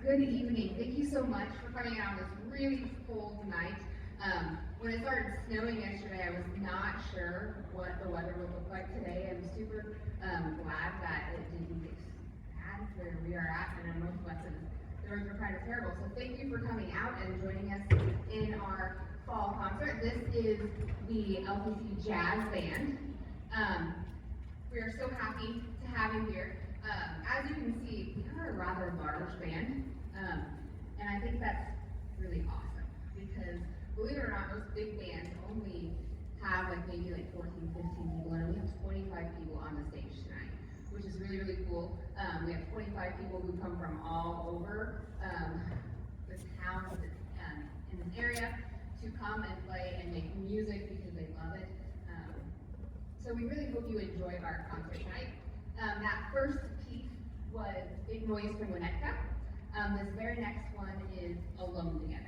Good evening. Thank you so much for coming out on this really cold night. When it started snowing yesterday, I was not sure what the weather would look like today. I'm super glad that it didn't get bad where we are at in the Northwest, and the roads are kind of terrible. So thank you for coming out and joining us in our fall concert. This is the LCC Jazz Band. We are so happy to have you here. As you can see, we are a rather large band, and I think that's really awesome because, believe it or not, most big bands only have maybe 14, 15 people, and we have 25 people on the stage tonight, which is really, really cool. We have 25 people who come from all over the towns in this area to come and play and make music because they love it. So we really hope you enjoy our concert tonight. That first piece was Big Noise from Winnetka. This very next one is Alone Together.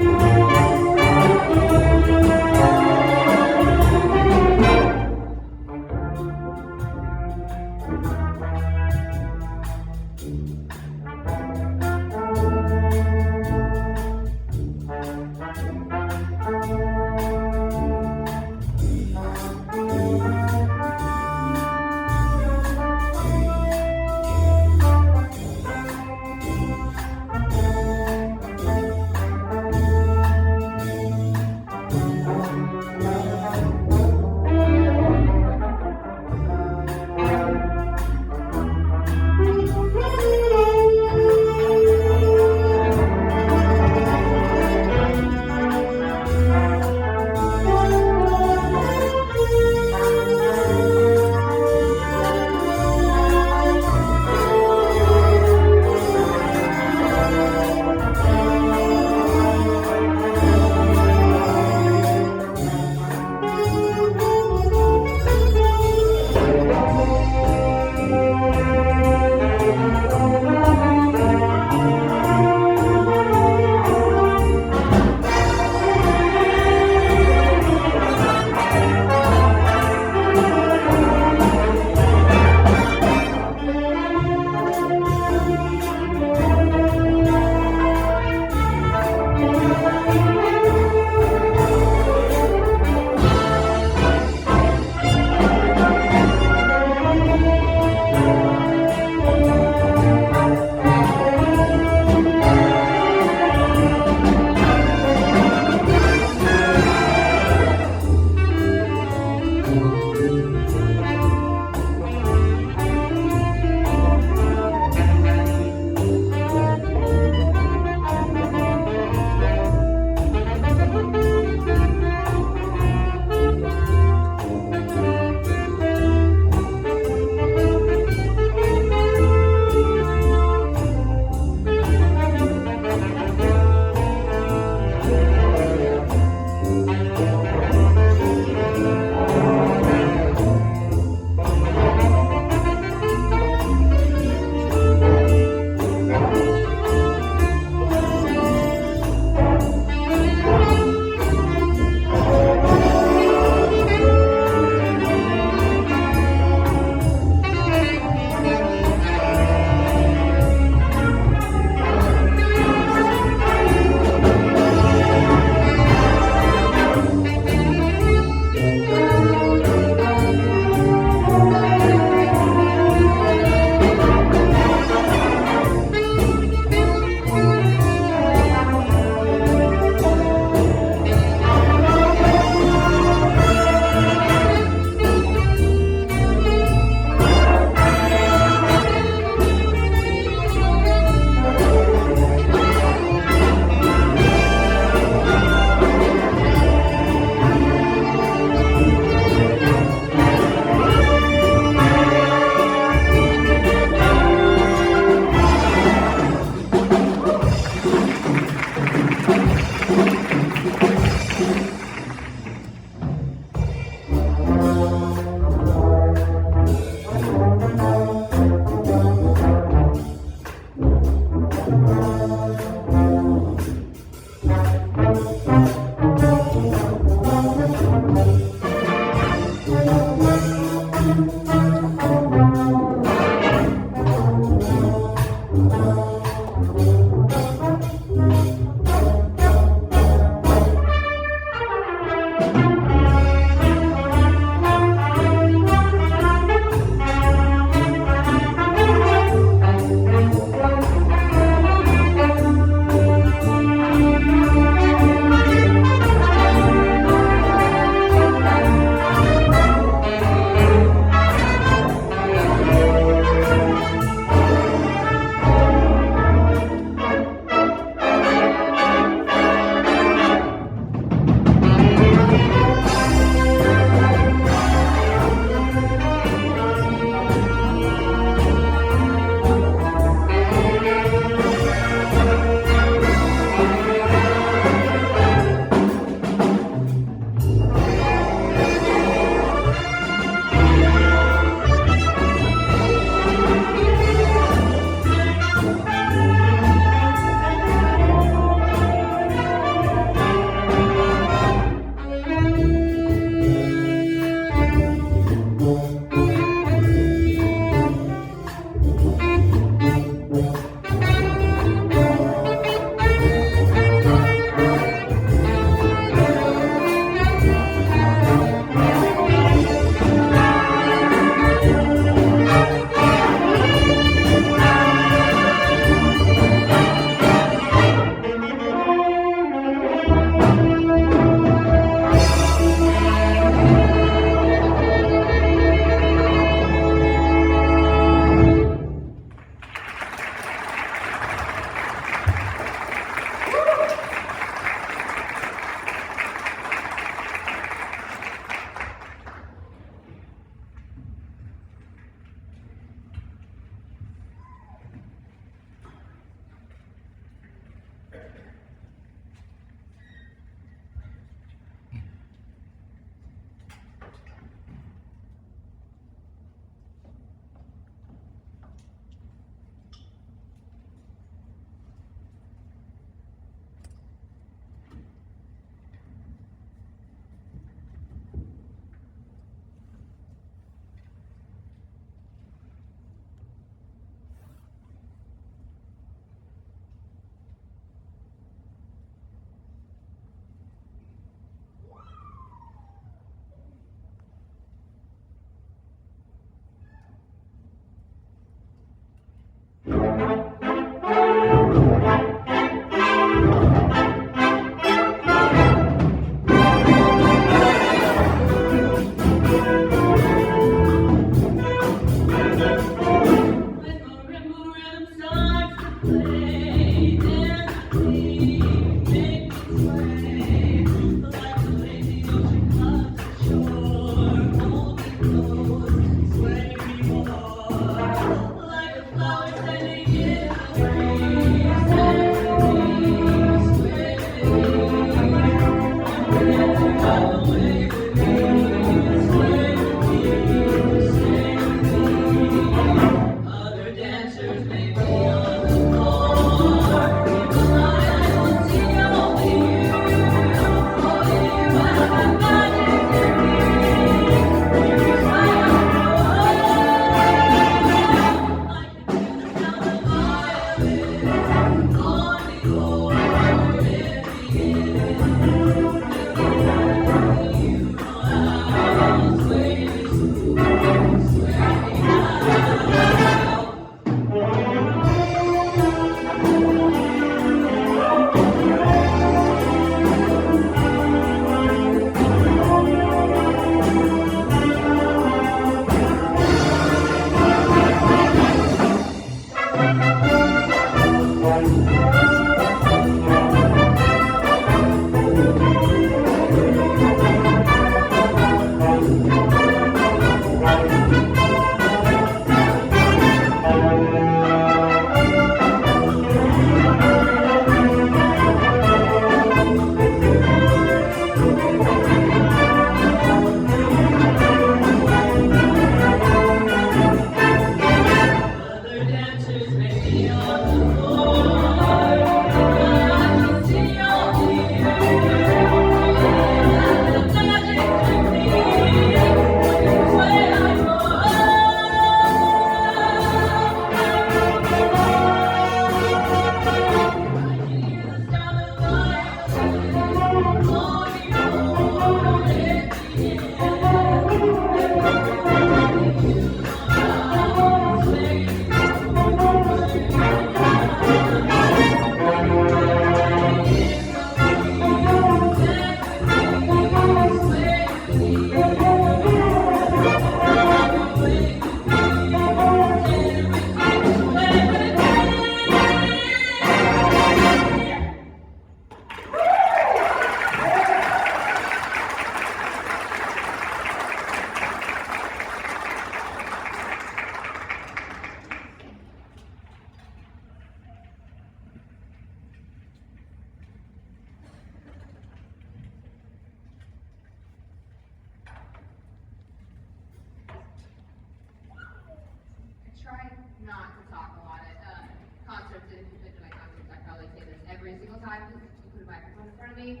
every single time because you put a microphone in front of me,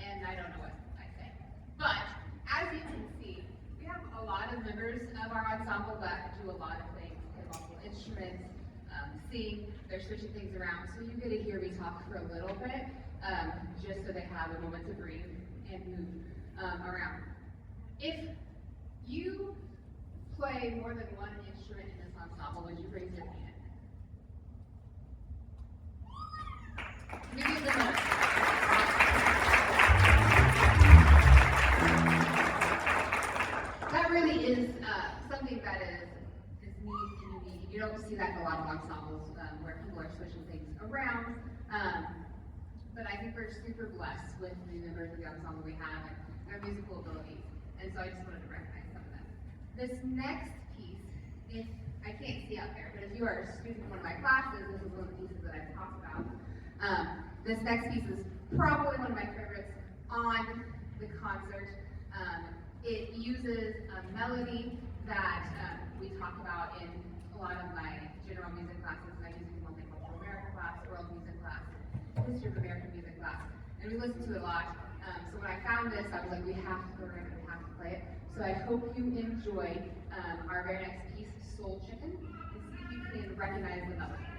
and I don't know what I say. But as you can see, we have a lot of members of our ensemble that do a lot of things, play multiple instruments, sing, they're switching things around, so you get to hear me talk for a little bit, just so they have a moment to breathe and move around. If you play more than one instrument in this ensemble, would you raise your hand? Let me give them a... That really is something that is neat and unique. You don't see that in a lot of ensembles where people are switching things around. But I think we're super blessed with the members of the ensemble we have and their musical abilities. And so I just wanted to recognize some of them. This next piece, if I can't see out there, but if you are a student in one of my classes, this is one of the pieces that I've talked about. This next piece is probably one of my favorites on the concert. It uses a melody that we talk about in a lot of my general music classes, my music and multicultural America class, world music class, history of American music class, and we listen to it a lot. So when I found this, I was like, we have to go around and we have to play it. So I hope you enjoy our very next piece, Soul Chicken, and see if you can recognize the melody.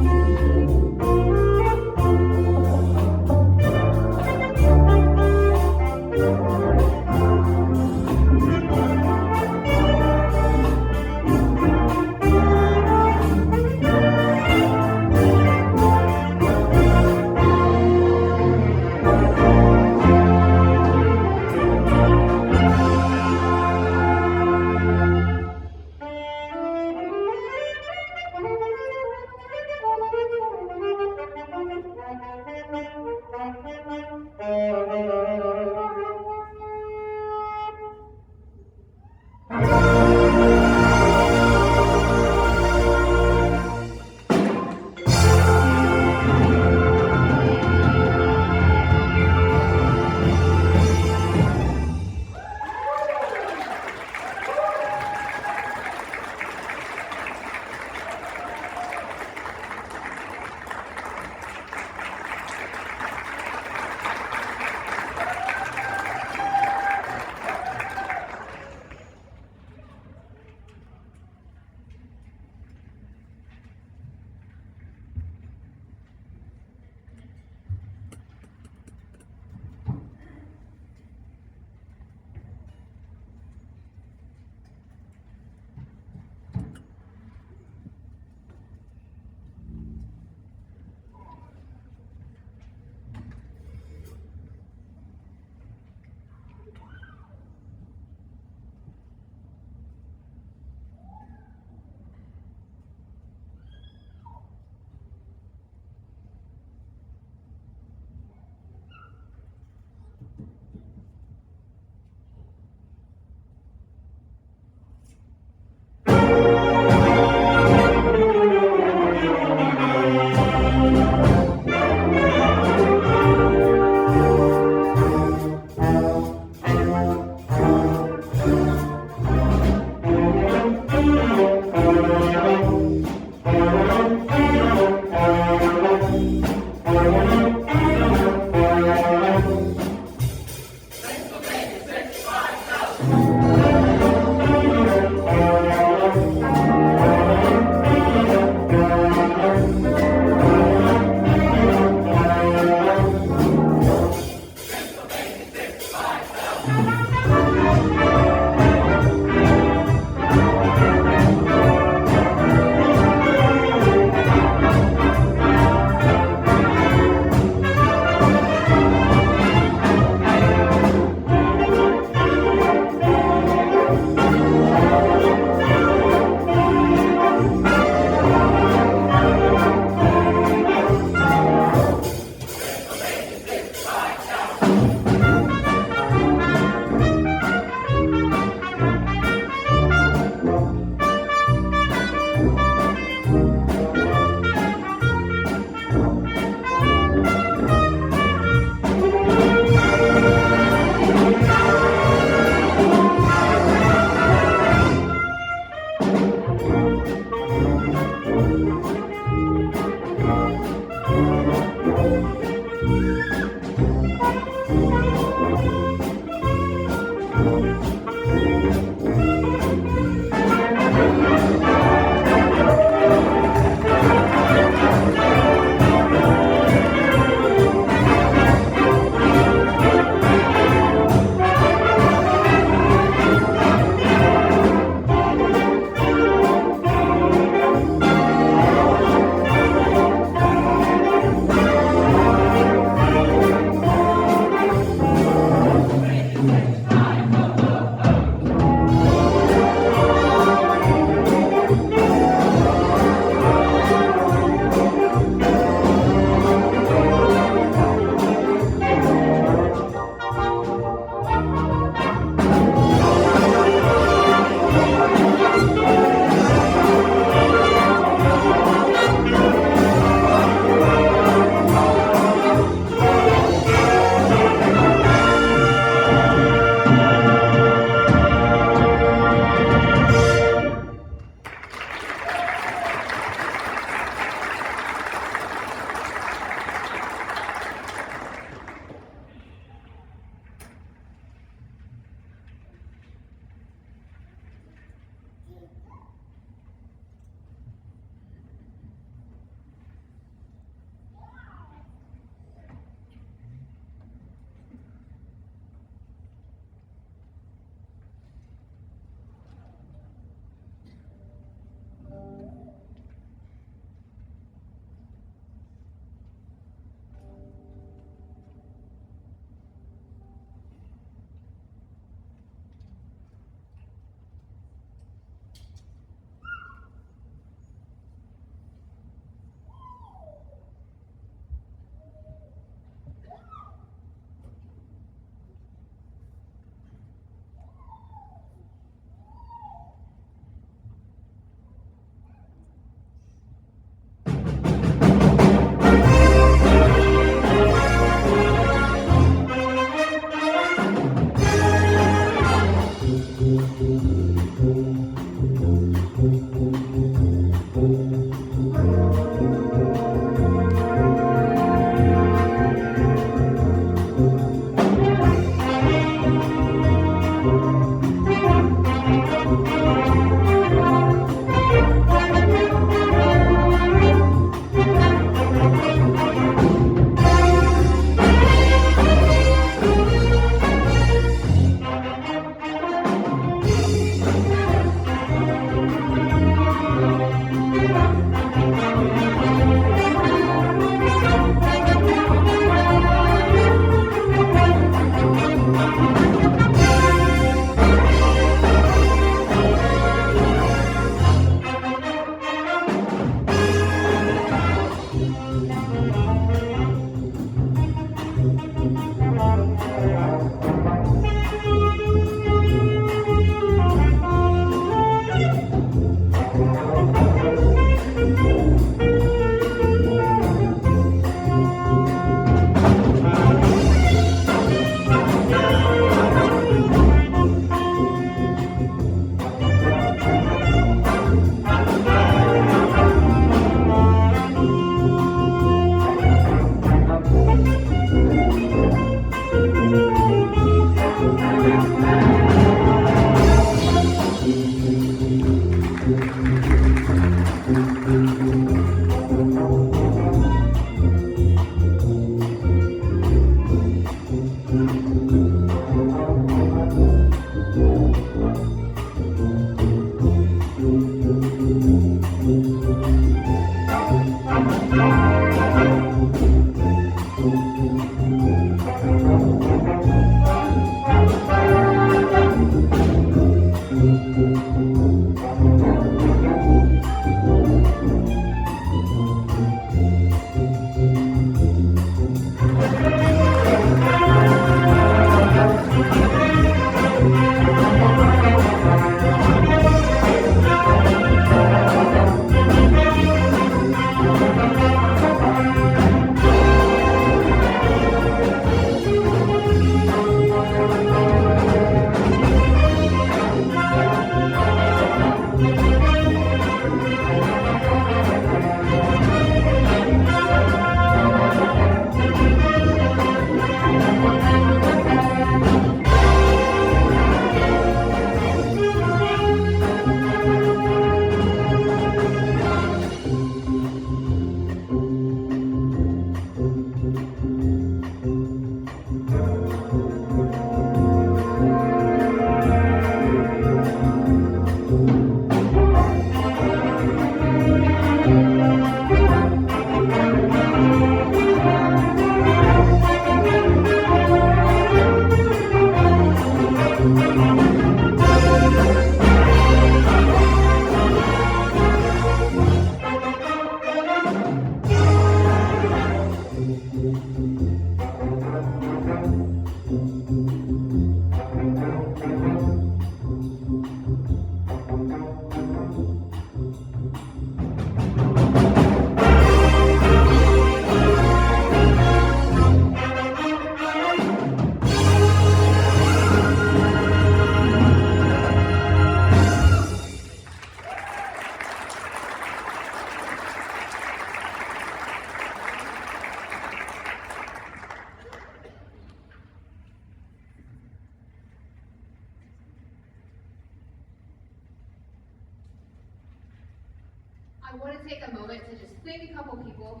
I want to take a moment to just thank a couple people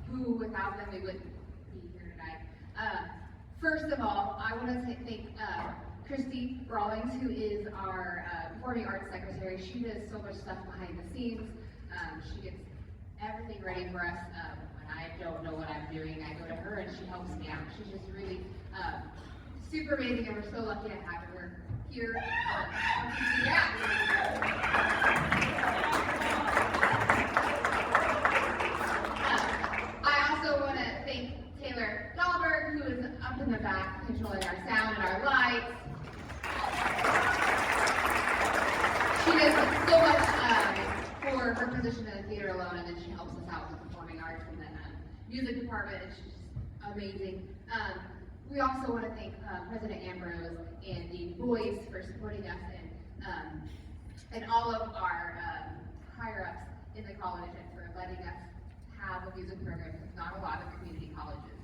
who, without them, we wouldn't be here tonight. First of all, I want to thank Christy Rawlings, who is our Performing Arts Secretary. She does so much stuff behind the scenes. She gets everything ready for us. When I don't know what I'm doing, I go to her and she helps me out. She's just really super amazing, and we're so lucky to have her here. I also want to thank Taylor Dahlberg, who is up in the back controlling our sound and our lights. She does so much for her position in the theater alone, and then she helps us out with performing arts and the music department, and she's just amazing. We also want to thank President Ambrose and the boys for supporting us, and all of our higher-ups in the college, and for letting us have a music program, because not a lot of community colleges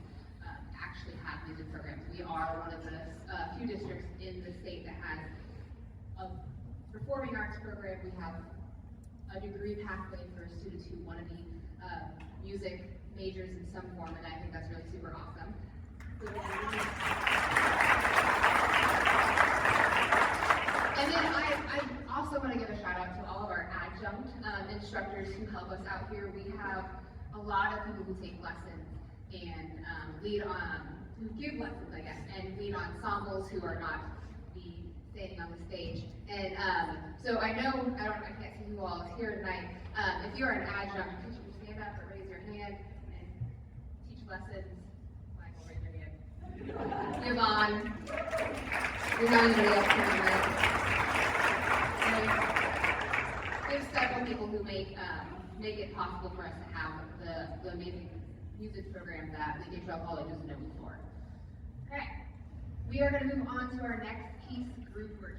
actually have music programs. We are one of the few districts in the state that has a performing arts program. We have a degree pathway for students who want to be music majors in some form, and I think that's really super awesome. And then I also want to give a shout out to all of our adjunct instructors who help us out here. We have a lot of people who take lessons and lead on, who give lessons, I guess, and lead ensembles who are not standing on the stage. And so I know, I can't see who all is here tonight. If you're an adjunct, could you stand up or raise your hand and teach lessons? Michael, raise your hand. Yvonne. There's not anybody else here tonight. There's several people who make it possible for us to have the amazing music program that Lincoln Trail College is known for. Okay, we are going to move on to our next piece, group version.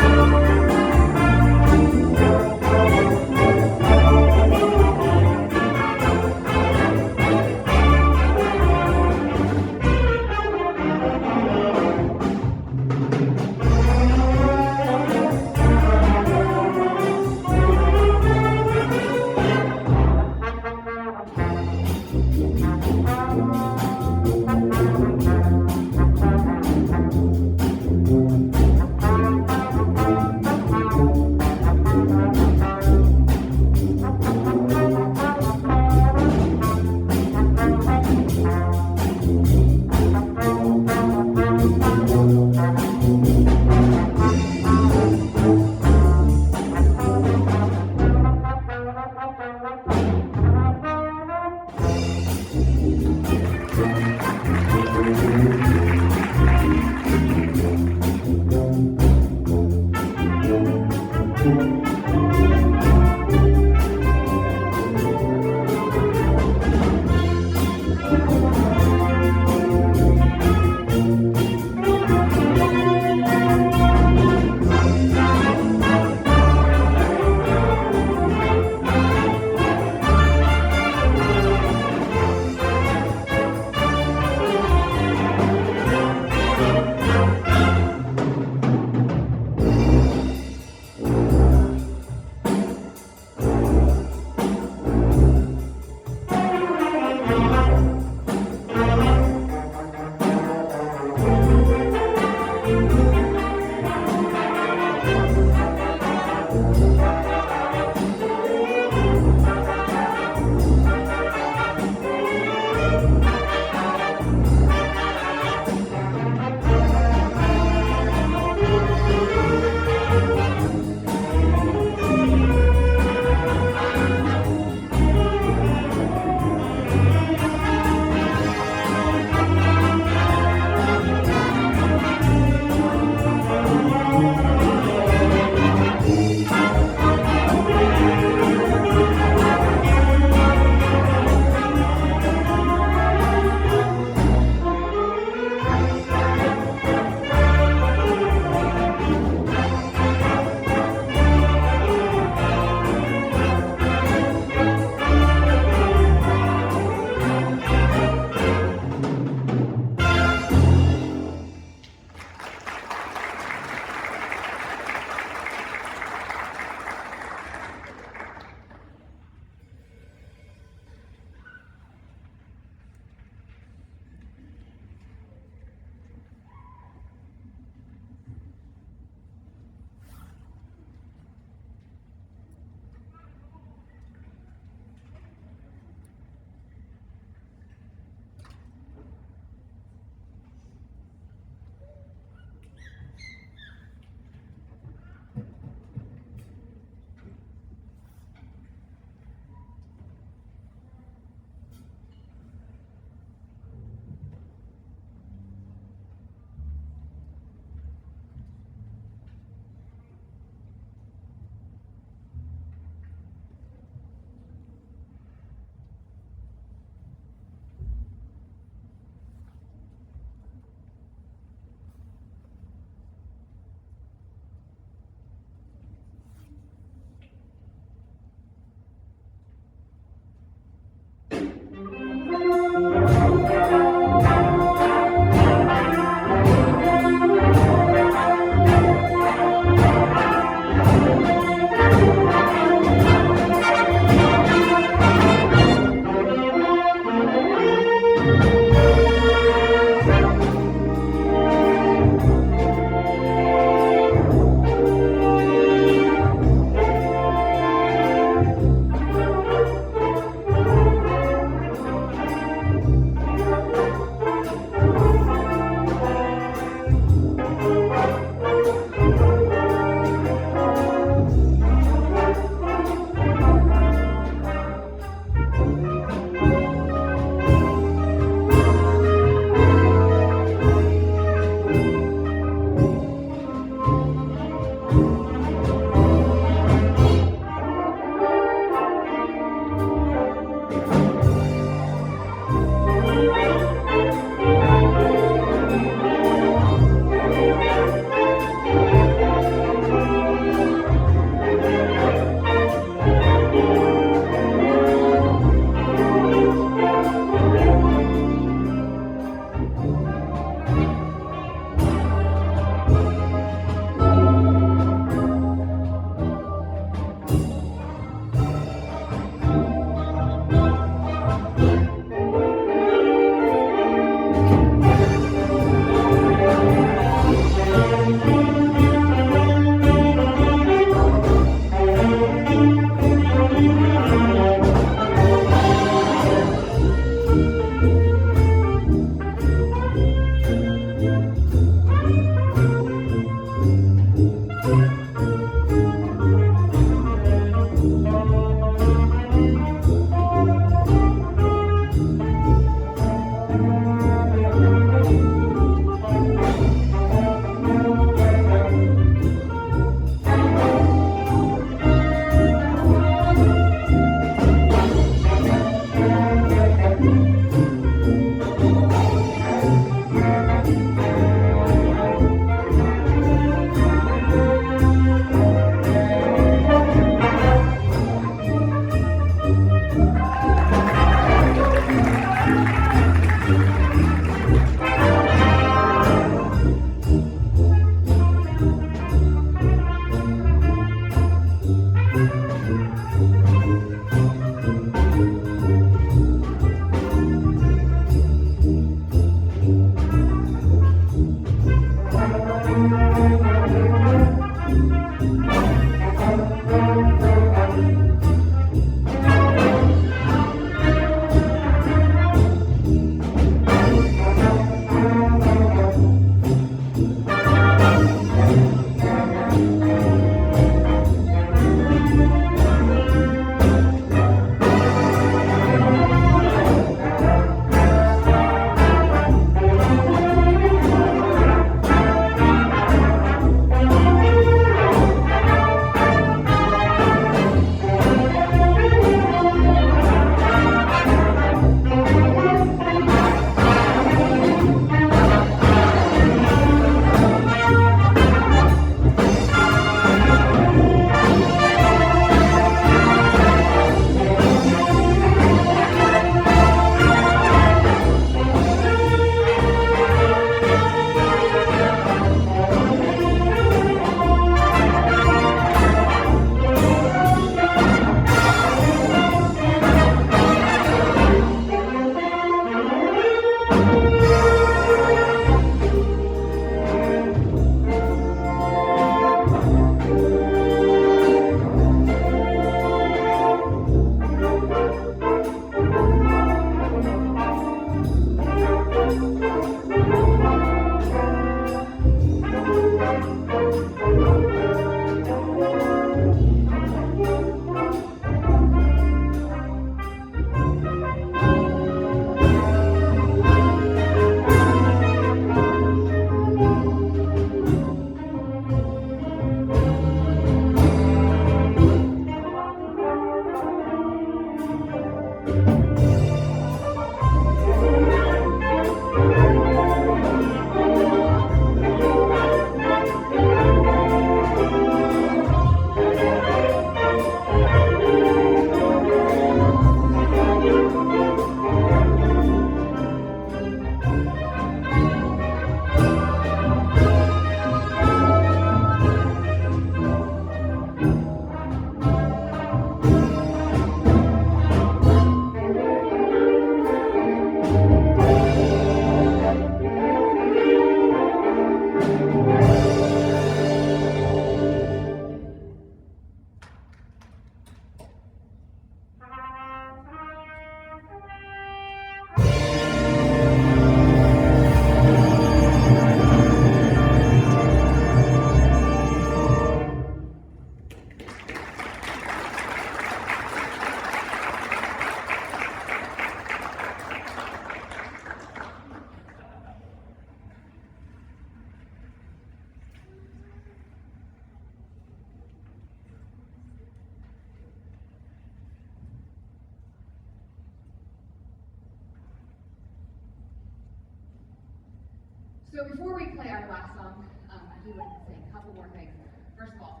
So before we play our last song, I do want to say a couple more things. First of all,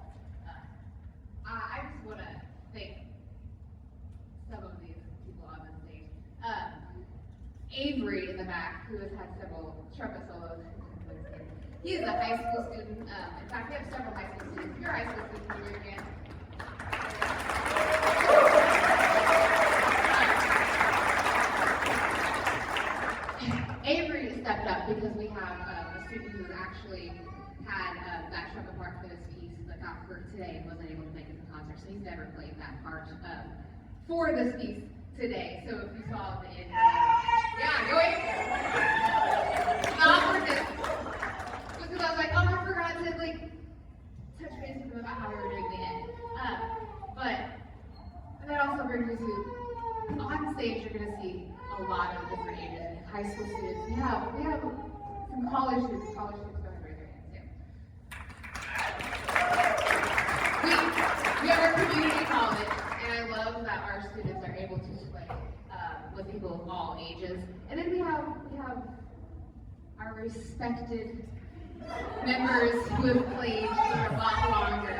I just want to thank some of these people on the stage. Avery in the back, who has had several trumpet solos. He is a high school student. In fact, we have several high school students. If you're a high school student, can you raise your hand? Avery stepped up because we have a student who actually had that trumpet part for this piece but got hurt today and wasn't able to make it to the concert, so he's never played that part for this piece today. So if you saw the end, yeah, go ahead. The awkwardness was because I was like, oh, I forgot to like touch base with him about how we were doing the end. But that also brings me to on stage. You're going to see a lot of different ages. High school students. We have some college students. College students go ahead and raise their hands too. We have our community college, and I love that our students are able to play with people of all ages. And then we have our respected members who have played for a lot longer.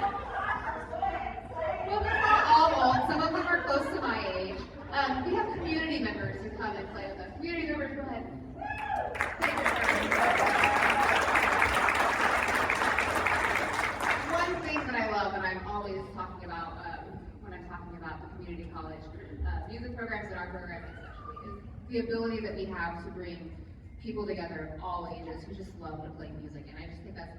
Well, they're not all old. Some of them are close to my age. We have community members who come and play with us. Community members, go ahead. One thing that I love, and I'm always talking about when I'm talking about the community college music programs and our program especially, is the ability that we have to bring people together of all ages who just love to play music, and I just think that's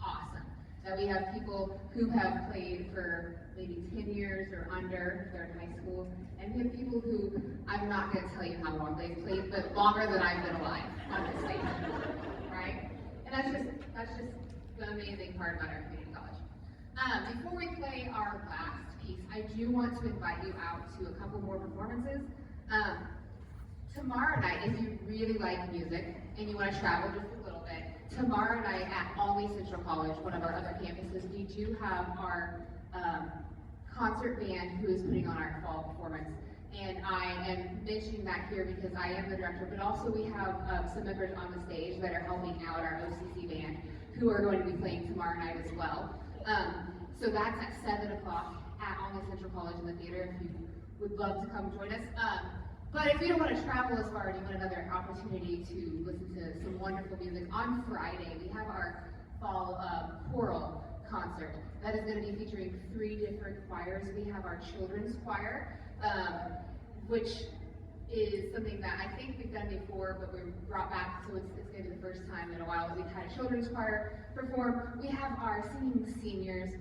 awesome. That we have people who have played for maybe 10 years or under, they're in high school, and we have people who, I'm not going to tell you how long they've played, but longer than I've been alive on this stage, right? And that's just the amazing part about our community college. Before we play our last piece, I do want to invite you out to a couple more performances. Tomorrow night, if you really like music and you want to travel just a little bit, tomorrow night at Almy Central College, one of our other campuses, we do have our concert band who is putting on our fall performance. And I am mentioning that here because I am the director, but also we have some members on the stage that are helping out our OCC band who are going to be playing tomorrow night as well. So that's at 7 o'clock at Almy Central College in the theater if you would love to come join us. But if you don't want to travel as far and you want another opportunity to listen to some wonderful music, on Friday we have our fall choral concert. That is going to be featuring 3 different choirs. We have our children's choir, which is something that I think we've done before, but we brought back, so it's going to be the first time in a while we've had a children's choir perform. We have our singing seniors.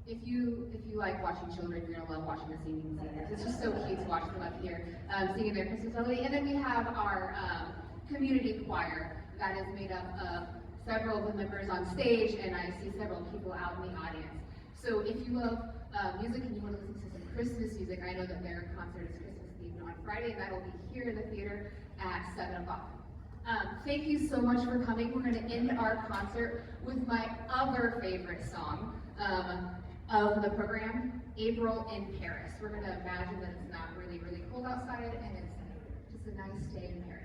If you like watching children, you're gonna love watching the singing seniors. It's just so cute to watch them up here singing their Christmas melody. And then we have our community choir that is made up of several of the members on stage, and I see several people out in the audience. So if you love music and you want to listen to some Christmas music, I know that their concert is Christmas Eve on Friday, and that will be here in the theater at 7 o'clock. Thank you so much for coming. We're going to end our concert with my other favorite song of the program, April in Paris. We're going to imagine that it's not really, really cold outside, and it's just a nice day in Paris.